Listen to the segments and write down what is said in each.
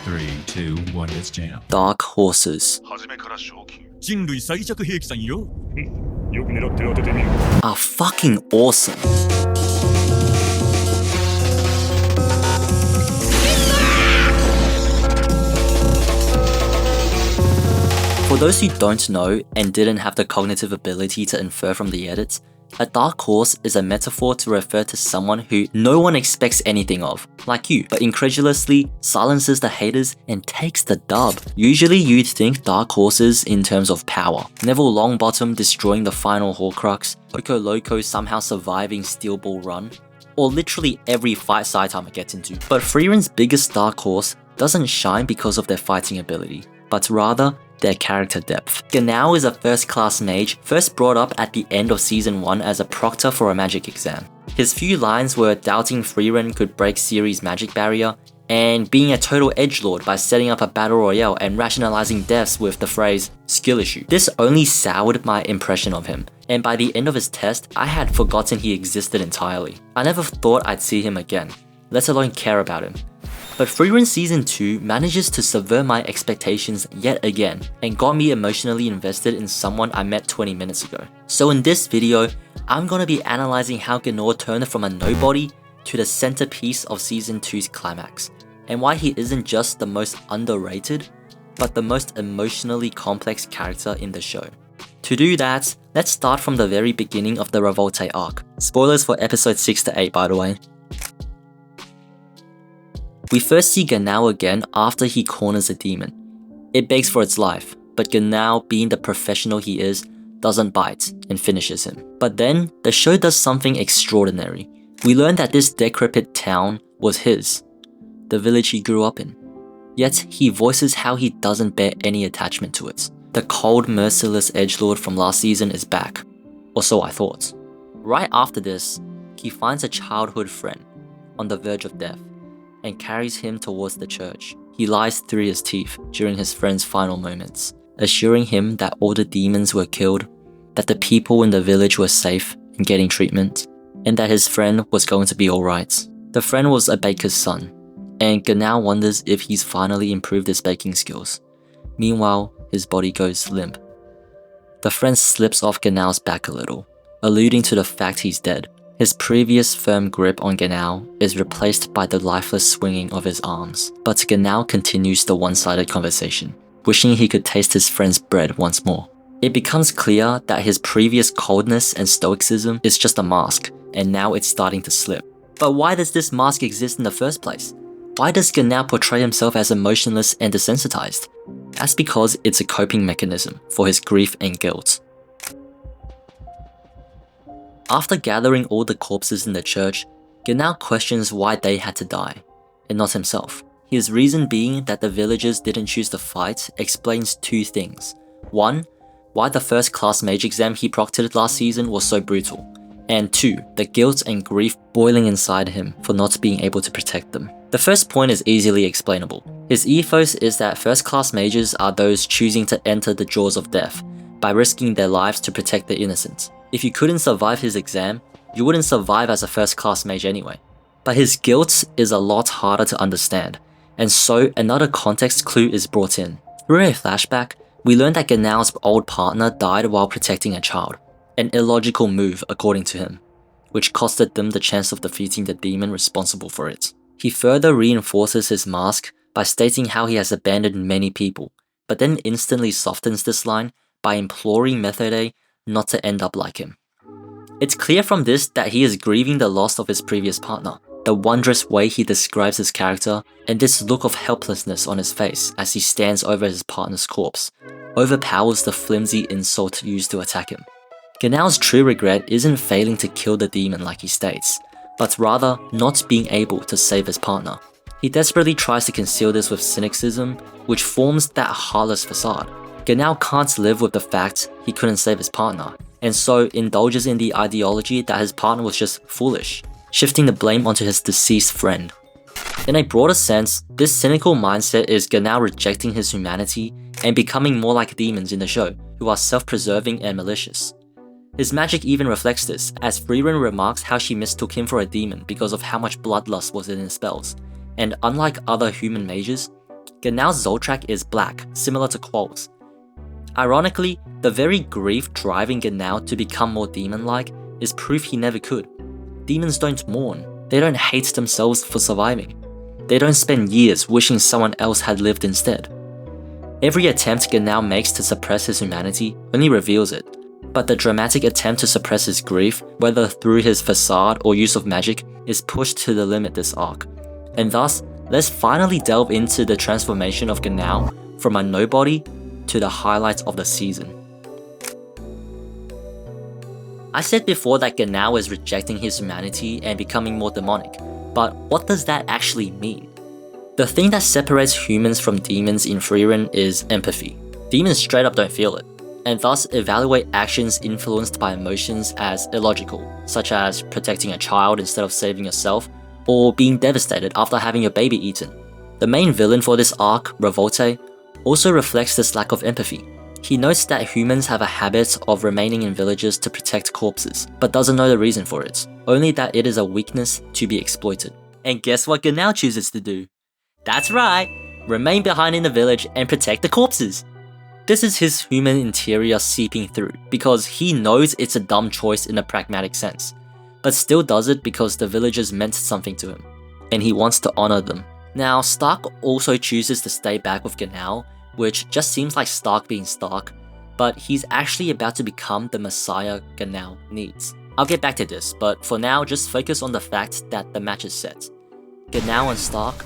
3, 2, 1, let's jam. Dark horses 初めから正気。人類最弱兵器さんよ。よく狙って当ててみる。 are fucking awesome. For those who don't know and didn't have the cognitive ability to infer from the edits, a dark horse is a metaphor to refer to someone who no one expects anything of, like you, but incredulously silences the haters and takes the dub. Usually you'd think dark horses in terms of power. Neville Longbottom destroying the final Horcrux, Oko Loco somehow surviving Steel Ball Run, or literally every fight Saitama gets into. But Freizen's biggest dark horse doesn't shine because of their fighting ability, but rather their character depth. Genau is a first-class mage, first brought up at the end of Season 1 as a proctor for a magic exam. His few lines were doubting Freizen could break Ciri's magic barrier, and being a total edgelord by setting up a battle royale and rationalizing deaths with the phrase, skill issue. This only soured my impression of him, and by the end of his test, I had forgotten he existed entirely. I never thought I'd see him again, let alone care about him. But Freizen Season 2 manages to subvert my expectations yet again and got me emotionally invested in someone I met 20 minutes ago. So in this video, I'm gonna be analyzing how Genau turned from a nobody to the centerpiece of Season 2's climax, and why he isn't just the most underrated, but the most emotionally complex character in the show. To do that, let's start from the very beginning of the Revolte arc. Spoilers for episode 6 to 8 by the way. We first see Genau again after he corners a demon. It begs for its life, but Genau, being the professional he is, doesn't bite and finishes him. But then, the show does something extraordinary. We learn that this decrepit town was his, the village he grew up in. Yet, he voices how he doesn't bear any attachment to it. The cold, merciless edgelord from last season is back, or so I thought. Right after this, he finds a childhood friend on the verge of death, and carries him towards the church. He lies through his teeth during his friend's final moments, assuring him that all the demons were killed, that the people in the village were safe and getting treatment, and that his friend was going to be alright. The friend was a baker's son, and Genau wonders if he's finally improved his baking skills. Meanwhile, his body goes limp. The friend slips off Genau's back a little, alluding to the fact he's dead. His previous firm grip on Genau is replaced by the lifeless swinging of his arms, but Genau continues the one-sided conversation, wishing he could taste his friend's bread once more. It becomes clear that his previous coldness and stoicism is just a mask, and now it's starting to slip. But why does this mask exist in the first place? Why does Genau portray himself as emotionless and desensitized? That's because it's a coping mechanism for his grief and guilt. After gathering all the corpses in the church, Genau questions why they had to die, and not himself. His reason being that the villagers didn't choose to fight explains two things. One, why the first class mage exam he proctored last season was so brutal. And two, the guilt and grief boiling inside him for not being able to protect them. The first point is easily explainable. His ethos is that first class mages are those choosing to enter the jaws of death by risking their lives to protect the innocent. If you couldn't survive his exam, you wouldn't survive as a first-class mage anyway. But his guilt is a lot harder to understand, and so another context clue is brought in. Through a flashback, we learn that Genau's old partner died while protecting a child, an illogical move according to him, which costed them the chance of defeating the demon responsible for it. He further reinforces his mask by stating how he has abandoned many people, but then instantly softens this line by imploring Methode not to end up like him. It's clear from this that he is grieving the loss of his previous partner. The wondrous way he describes his character, and this look of helplessness on his face as he stands over his partner's corpse, overpowers the flimsy insult used to attack him. Genau's true regret isn't failing to kill the demon like he states, but rather not being able to save his partner. He desperately tries to conceal this with cynicism, which forms that heartless facade. Genau can't live with the fact he couldn't save his partner, and so indulges in the ideology that his partner was just foolish, shifting the blame onto his deceased friend. In a broader sense, this cynical mindset is Genau rejecting his humanity and becoming more like demons in the show, who are self-preserving and malicious. His magic even reflects this, as Freizen remarks how she mistook him for a demon because of how much bloodlust was in his spells, and unlike other human mages, Ganao's Zoltrak is black, similar to Quoll's. Ironically, the very grief driving Ganao to become more demon-like is proof he never could. Demons don't mourn, they don't hate themselves for surviving. They don't spend years wishing someone else had lived instead. Every attempt Ganao makes to suppress his humanity only reveals it, but the dramatic attempt to suppress his grief, whether through his facade or use of magic, is pushed to the limit this arc. And thus, let's finally delve into the transformation of Ganao from a nobody to the highlights of the season. I said before that Ganao is rejecting his humanity and becoming more demonic, but what does that actually mean? The thing that separates humans from demons in Freizen is empathy. Demons straight up don't feel it, and thus evaluate actions influenced by emotions as illogical, such as protecting a child instead of saving yourself, or being devastated after having your baby eaten. The main villain for this arc, Revolte, also reflects this lack of empathy. He notes that humans have a habit of remaining in villages to protect corpses, but doesn't know the reason for it, only that it is a weakness to be exploited. And guess what Ganao chooses to do? That's right, remain behind in the village and protect the corpses. This is his human interior seeping through, because he knows it's a dumb choice in a pragmatic sense, but still does it because the villagers meant something to him, and he wants to honor them. Now, Stark also chooses to stay back with Ganao, which just seems like Stark being Stark, but he's actually about to become the messiah Ganao needs. I'll get back to this, but for now just focus on the fact that the match is set. Ganao and Stark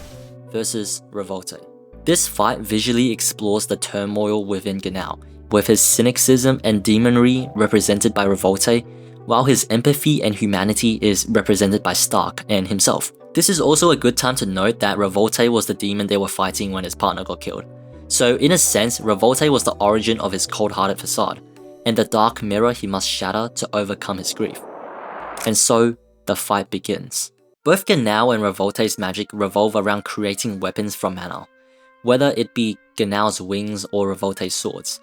versus Revolte. This fight visually explores the turmoil within Ganao, with his cynicism and demonry represented by Revolte, while his empathy and humanity is represented by Stark and himself. This is also a good time to note that Revolte was the demon they were fighting when his partner got killed. So in a sense, Revolte was the origin of his cold-hearted facade, and the dark mirror he must shatter to overcome his grief. And so, the fight begins. Both Ganao and Revolte's magic revolve around creating weapons from mana, whether it be Ganao's wings or Revolte's swords.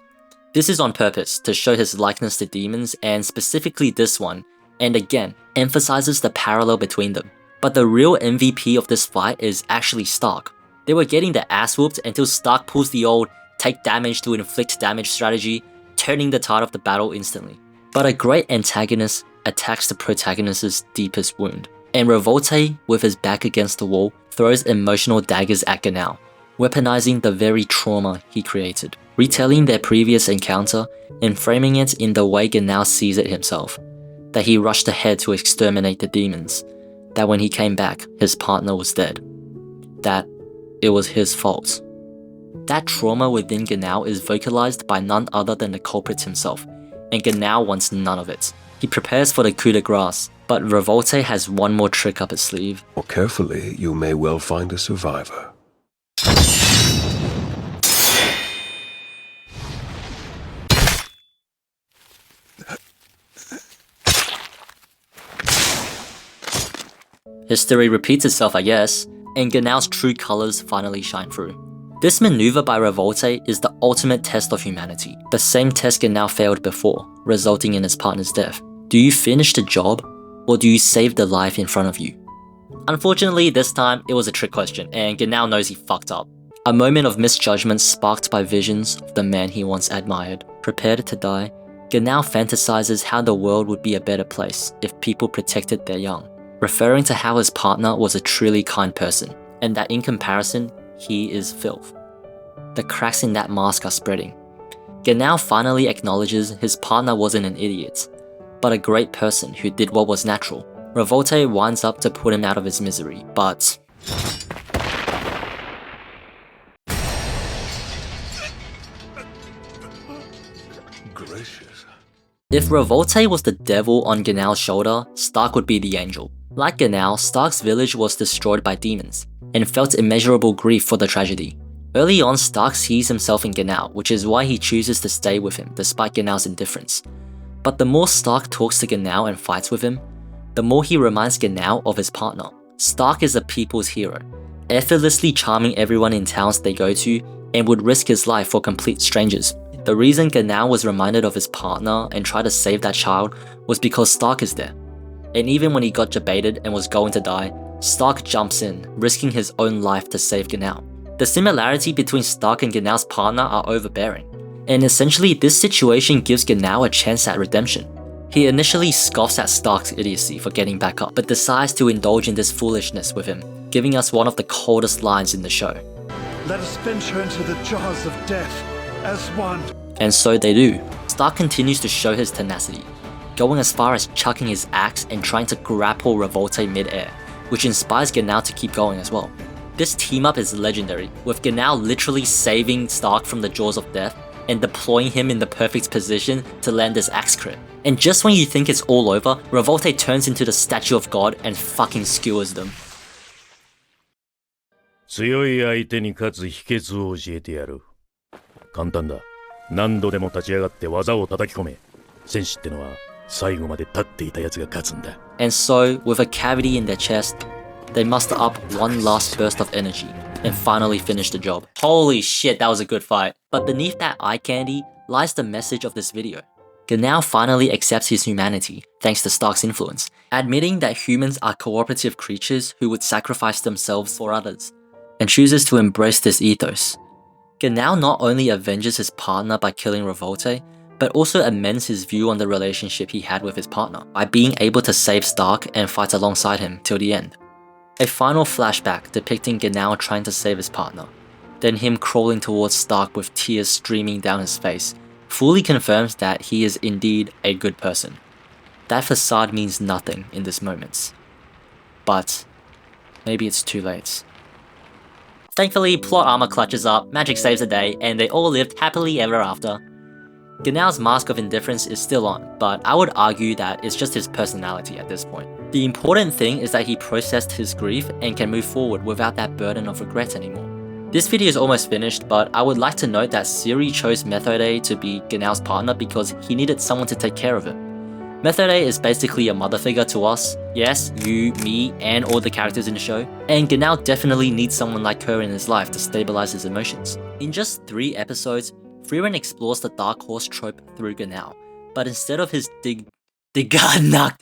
This is on purpose to show his likeness to demons, and specifically this one, and again, emphasizes the parallel between them. But the real MVP of this fight is actually Stark. They were getting their ass whooped until Stark pulls the old take damage to inflict damage strategy, turning the tide of the battle instantly. But a great antagonist attacks the protagonist's deepest wound, and Revolte, with his back against the wall, throws emotional daggers at Ganao, weaponizing the very trauma he created, retelling their previous encounter and framing it in the way Ganao sees it himself, that he rushed ahead to exterminate the demons, that when he came back, his partner was dead, that it was his fault. That trauma within Ganao is vocalized by none other than the culprit himself, and Ganao wants none of it. He prepares for the coup de grace, but Revolte has one more trick up his sleeve. More carefully, you may well find a survivor. History repeats itself, I guess, and Ganao's true colors finally shine through. This maneuver by Revolte is the ultimate test of humanity, the same test Ganao failed before, resulting in his partner's death. Do you finish the job, or do you save the life in front of you? Unfortunately, this time it was a trick question, and Ganao knows he fucked up. A moment of misjudgment sparked by visions of the man he once admired. Prepared to die, Ganao fantasizes how the world would be a better place if people protected their young, referring to how his partner was a truly kind person, and that in comparison, he is filth. The cracks in that mask are spreading. Ganao finally acknowledges his partner wasn't an idiot, but a great person who did what was natural. Revolte winds up to put him out of his misery, but Gracious. if Revolte was the devil on Ganao's shoulder, Stark would be the angel. Like Ganao, Stark's village was destroyed by demons, and felt immeasurable grief for the tragedy. Early on, Stark sees himself in Ganao, which is why he chooses to stay with him despite Ganao's indifference. But the more Stark talks to Ganao and fights with him, the more he reminds Ganao of his partner. Stark is a people's hero, effortlessly charming everyone in towns they go to, and would risk his life for complete strangers. The reason Ganao was reminded of his partner and tried to save that child was because Stark is there. And even when he got debated and was going to die, Stark jumps in, risking his own life to save Ganao. The similarity between Stark and Gnao's partner are overbearing, and essentially this situation gives Gnao a chance at redemption. He initially scoffs at Stark's idiocy for getting back up, but decides to indulge in this foolishness with him, giving us one of the coldest lines in the show. Let us venture into the jaws of death as one. And so they do. Stark continues to show his tenacity, going as far as chucking his axe and trying to grapple Revolte mid-air, which inspires Gnao to keep going as well. This team-up is legendary, with Gnao literally saving Stark from the jaws of death and deploying him in the perfect position to land this axe crit. And just when you think it's all over, Revolte turns into the statue of God and fucking skewers them. 強い相手に勝つ秘訣を教えてやる。簡単だ。何度でも立ち上がって技を叩き込め。戦士ってのは最後まで立っていたやつが勝つんだ。And so, with a cavity in their chest, they muster up one last burst of energy and finally finish the job. Holy shit, that was a good fight. But beneath that eye candy lies the message of this video. Gnao finally accepts his humanity thanks to Stark's influence, admitting that humans are cooperative creatures who would sacrifice themselves for others, and chooses to embrace this ethos. Gnao not only avenges his partner by killing Revolte, but also amends his view on the relationship he had with his partner by being able to save Stark and fight alongside him till the end. A final flashback depicting Gnao trying to save his partner, then him crawling towards Stark with tears streaming down his face, fully confirms that he is indeed a good person. That facade means nothing in this moment. But maybe it's too late. Thankfully, plot armor clutches up, magic saves the day, and they all lived happily ever after. Gnao's mask of indifference is still on, but I would argue that it's just his personality at this point. The important thing is that he processed his grief and can move forward without that burden of regret anymore. This video is almost finished, but I would like to note that Siri chose Methode to be Gnao's partner because he needed someone to take care of him. Methode is basically a mother figure to us, yes, you, me, and all the characters in the show, and Gnao definitely needs someone like her in his life to stabilize his emotions. In just 3 episodes, Freizen explores the Dark Horse trope through Gnao, but instead of his Digarnut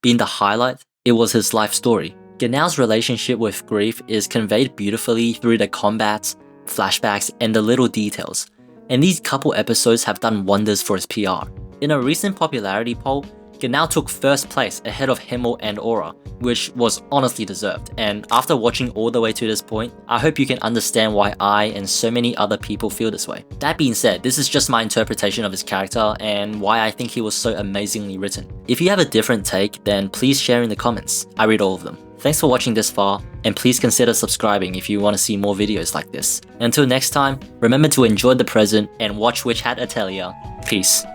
being the highlight, it was his life story. Gnao's relationship with grief is conveyed beautifully through the combats, flashbacks, and the little details, and these couple episodes have done wonders for his PR. In a recent popularity poll, Gnao took first place ahead of Himmel and Aura, which was honestly deserved, and after watching all the way to this point, I hope you can understand why I and so many other people feel this way. That being said, this is just my interpretation of his character and why I think he was so amazingly written. If you have a different take, then please share in the comments. I read all of them. Thanks for watching this far, and please consider subscribing if you want to see more videos like this. Until next time, remember to enjoy the present and watch Witch Hat Atelier. Peace.